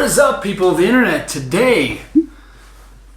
is up, people of the internet? Today,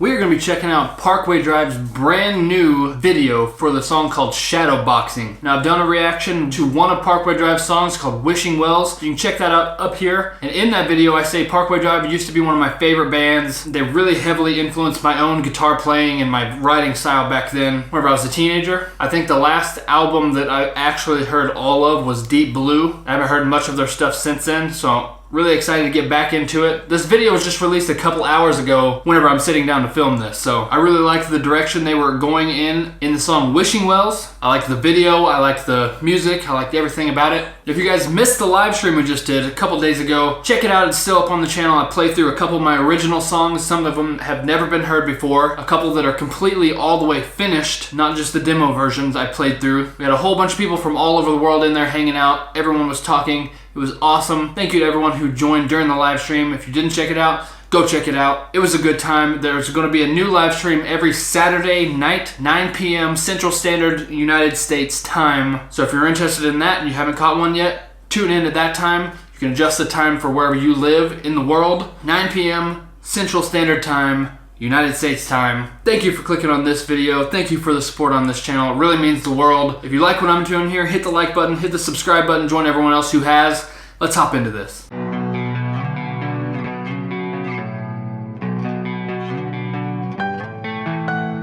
we are going to be checking out Parkway Drive's brand new video for the song called Shadowboxing. Now, I've done a reaction to one of Parkway Drive's songs called Wishing Wells. You can check that out up here. And in that video, I say Parkway Drive used to be one of my favorite bands. They really heavily influenced my own guitar playing and my writing style back then, whenever I was a teenager. I think the last album that I actually heard all of was Deep Blue. I haven't heard much of their stuff since then, so really excited to get back into it. This video was just released a couple hours ago whenever I'm sitting down to film this, so I really liked the direction they were going in the song Wishing Wells. I liked the video, I liked the music, I liked everything about it. If you guys missed the live stream we just did a couple days ago, check it out, it's still up on the channel. I played through a couple of my original songs, some of them have never been heard before, a couple that are completely all the way finished, not just the demo versions I played through. We had a whole bunch of people from all over the world in there hanging out, everyone was talking. It was awesome. Thank you to everyone who joined during the live stream. If you didn't check it out, go check it out. It was a good time. There's going to be a new live stream every Saturday night, 9 p.m. Central Standard United States time. So if you're interested in that and you haven't caught one yet, tune in at that time. You can adjust the time for wherever you live in the world. 9 p.m. Central Standard Time, United States time. Thank you for clicking on this video. Thank you for the support on this channel. It really means the world. If you like what I'm doing here, hit the like button, hit the subscribe button, join everyone else who has. Let's hop into this.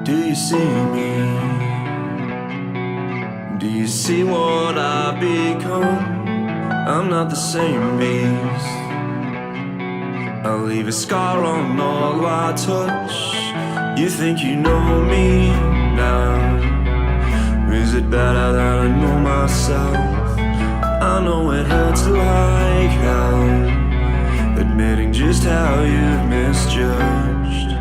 Do you see me? Do you see what I've become? I'm not the same beast. I'll leave a scar on all I touch. You think you know me now? Is it better that I know myself? I know it hurts like hell, admitting just how you've misjudged.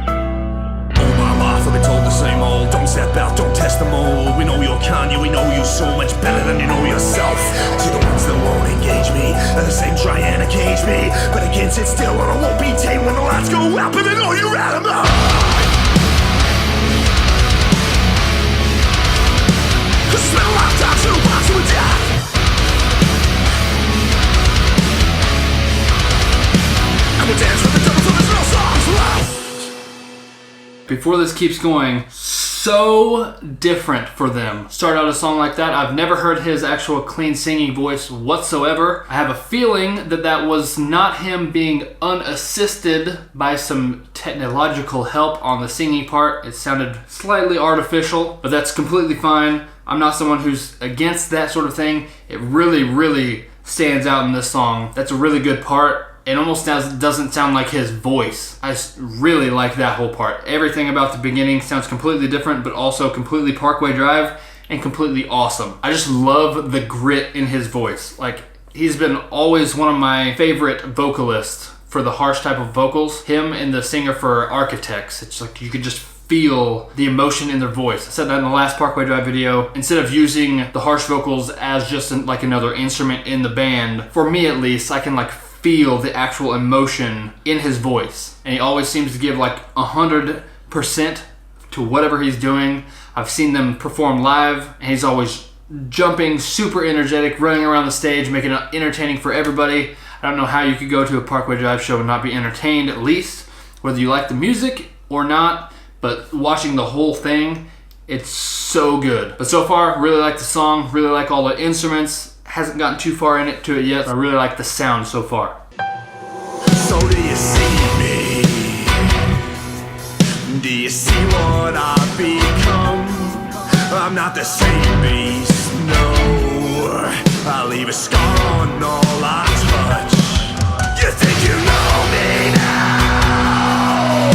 All my life I've been told the same old, don't step out, don't test the mold. We know you're Kanye, we know you so much better than you know yourself. To the ones that won't engage me, are the same trying to cage me, but I can't sit still and I won't be tamed when the lights go out, but I know you're out of my mind. 'Cause it's been a lifetime to box with death. And we'll dance with the devil till there's no songs left. Before this keeps going, so different for them. Start out a song like that. I've never heard his actual clean singing voice whatsoever. I have a feeling that that was not him being unassisted by some technological help on the singing part. It sounded slightly artificial, but that's completely fine. I'm not someone who's against that sort of thing. It really, really stands out in this song. That's a really good part. It almost doesn't sound like his voice. I really like that whole part. Everything about the beginning sounds completely different, but also completely Parkway Drive and completely awesome. I just love the grit in his voice. Like, he's been always one of my favorite vocalists for the harsh type of vocals. Him and the singer for Architects. It's like you could just feel the emotion in their voice. I said that in the last Parkway Drive video. Instead of using the harsh vocals as just like another instrument in the band, for me at least, I can like feel the actual emotion in his voice. And he always seems to give like 100% to whatever he's doing. I've seen them perform live and he's always jumping, super energetic, running around the stage, making it entertaining for everybody. I don't know how you could go to a Parkway Drive show and not be entertained at least, whether you like the music or not, but watching the whole thing, it's so good. But so far, really like the song, really like all the instruments. Hasn't gotten too far into it yet. I really like the sound so far. So do you see me? Do you see what I've become? I'm not the same beast, no. I leave a scar on all I touch. You think you know me now?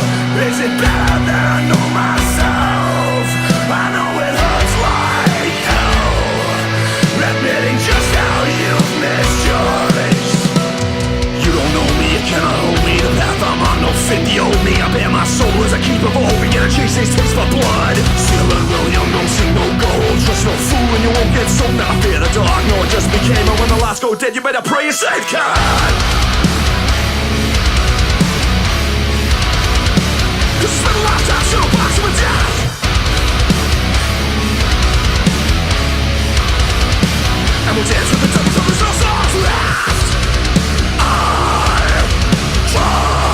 Is it better than I know myself? I know it hurts like hell, admitting just how you've misjudged. You don't know me, you cannot hold me. The path I'm on, no fit the old me. I bear my soul as a keeper for hope. Begin to chase these taste for blood. Still and William, no sing, no gold. Trust no fool and you won't get sold. Never fear the dark, no, it just became. And when the lights go dead, you better pray you're safe, God. 'Cause it's been a lifetime, should have boxed with death. And we'll dance with the devil till there's no songs left. I'm trying.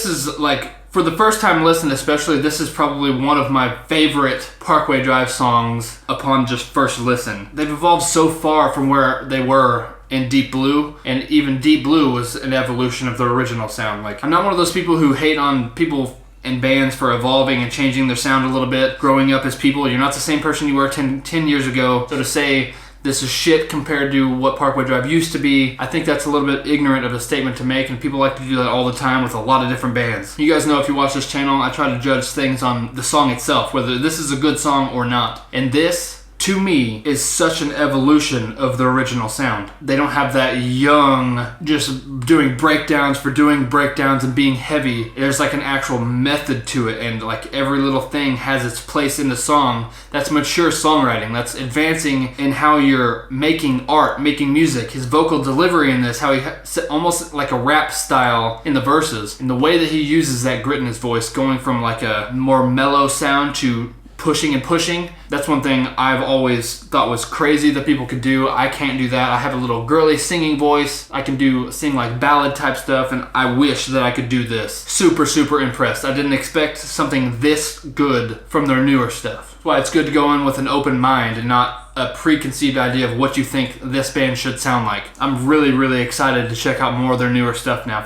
this is like, for the first time listen especially, this is probably one of my favorite Parkway Drive songs upon just first listen. They've evolved so far from where they were in Deep Blue, and even Deep Blue was an evolution of the original sound. Like, I'm not one of those people who hate on people and bands for evolving and changing their sound a little bit, growing up as people. You're not the same person you were 10 years ago. So to say this is shit compared to what Parkway Drive used to be, I think that's a little bit ignorant of a statement to make, and people like to do that all the time with a lot of different bands. You guys know, if you watch this channel, I try to judge things on the song itself, whether this is a good song or not. And this, to me, is such an evolution of the original sound. They don't have that young, just doing breakdowns for doing breakdowns and being heavy. There's like an actual method to it, and like every little thing has its place in the song. That's mature songwriting. That's advancing in how you're making art, making music. His vocal delivery in this, how he almost like a rap style in the verses, and the way that he uses that grit in his voice, going from like a more mellow sound to pushing and pushing. That's one thing I've always thought was crazy that people could do. I can't do that. I have a little girly singing voice. I can sing like ballad type stuff, and I wish that I could do this. Super, super impressed. I didn't expect something this good from their newer stuff. That's why it's good to go in with an open mind and not a preconceived idea of what you think this band should sound like. I'm really, really excited to check out more of their newer stuff now.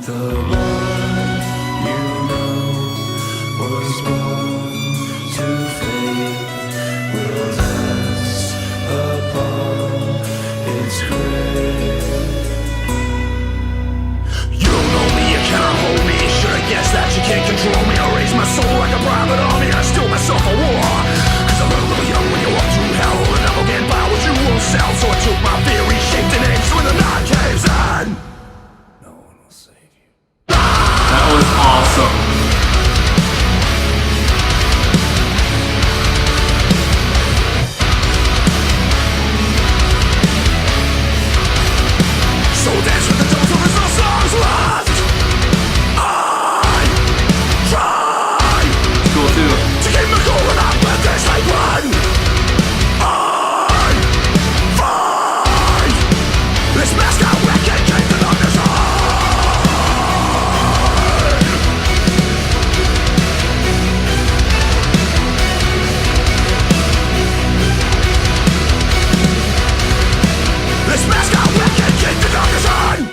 The one you know was born to fade with us upon its grave. You don't know me, you cannot hold me. Should've guessed that you can't control me. I raise my soul like a private army. I steal myself a war. Cause I'm a little young when you walk through hell, and never can't buy what you won't sell. So I took my theory, shaped an inch when the night caves in. That was awesome. So dance with the dogs, there is no songs left. I try It's cool too. to keep me cool when I'm with this like one. I find this mask I wicked keep the darkness on. This mask I wicked keep the darkness on.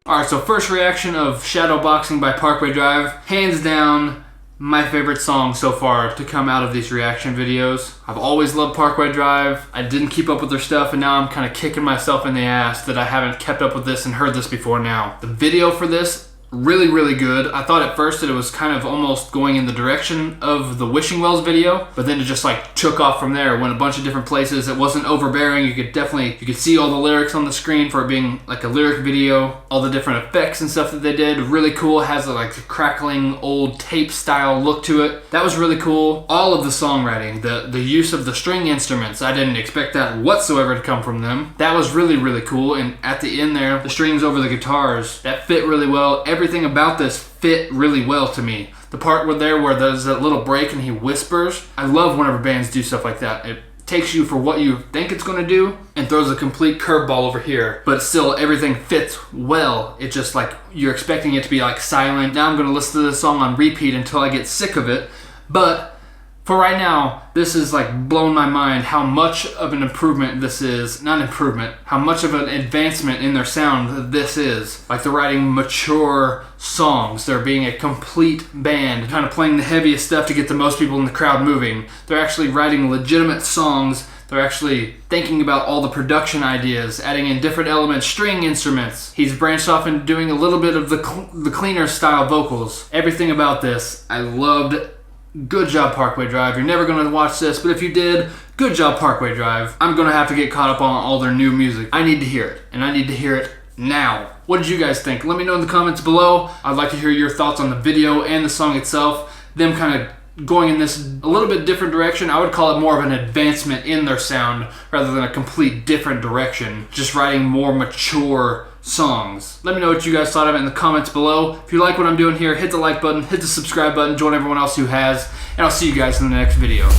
Alright, so first reaction of Shadowboxing by Parkway Drive. Hands down, my favorite song so far to come out of these reaction videos. I've always loved Parkway Drive. I didn't keep up with their stuff, and now I'm kind of kicking myself in the ass that I haven't kept up with this and heard this before now. The video for this, really, really good. I thought at first that it was kind of almost going in the direction of the Wishing Wells video, but then it just like took off from there. Went a bunch of different places. It wasn't overbearing. You could see all the lyrics on the screen for it being like a lyric video. All the different effects and stuff that they did, really cool. Has like a crackling old tape style look to it. That was really cool. All of the songwriting, the use of the string instruments, I didn't expect that whatsoever to come from them. That was really, really cool. And at the end there, the strings over the guitars, that fit really well. Everything about this fit really well to me. The part where there's that little break and he whispers, I love whenever bands do stuff like that. It takes you for what you think it's going to do and throws a complete curveball over here, but still everything fits well. It's just like you're expecting it to be like silent. Now I'm going to listen to this song on repeat until I get sick of it, but for right now, this is like blown my mind how much of an improvement this is. Not improvement, how much of an advancement in their sound this is. Like they're writing mature songs. They're being a complete band, kind of playing the heaviest stuff to get the most people in the crowd moving. They're actually writing legitimate songs. They're actually thinking about all the production ideas, adding in different elements, string instruments. He's branched off into doing a little bit of the cleaner style vocals. Everything about this, I loved. Good job, Parkway Drive. You're never going to watch this, but if you did, good job, Parkway Drive. I'm going to have to get caught up on all their new music. I need to hear it, and I need to hear it now. What did you guys think? Let me know in the comments below. I'd like to hear your thoughts on the video and the song itself. Them kind of going in this a little bit different direction. I would call it more of an advancement in their sound rather than a complete different direction. Just writing more mature songs. Let me know what you guys thought of it in the comments below. If you like what I'm doing here, hit the like button, hit the subscribe button, join everyone else who has, and I'll see you guys in the next video.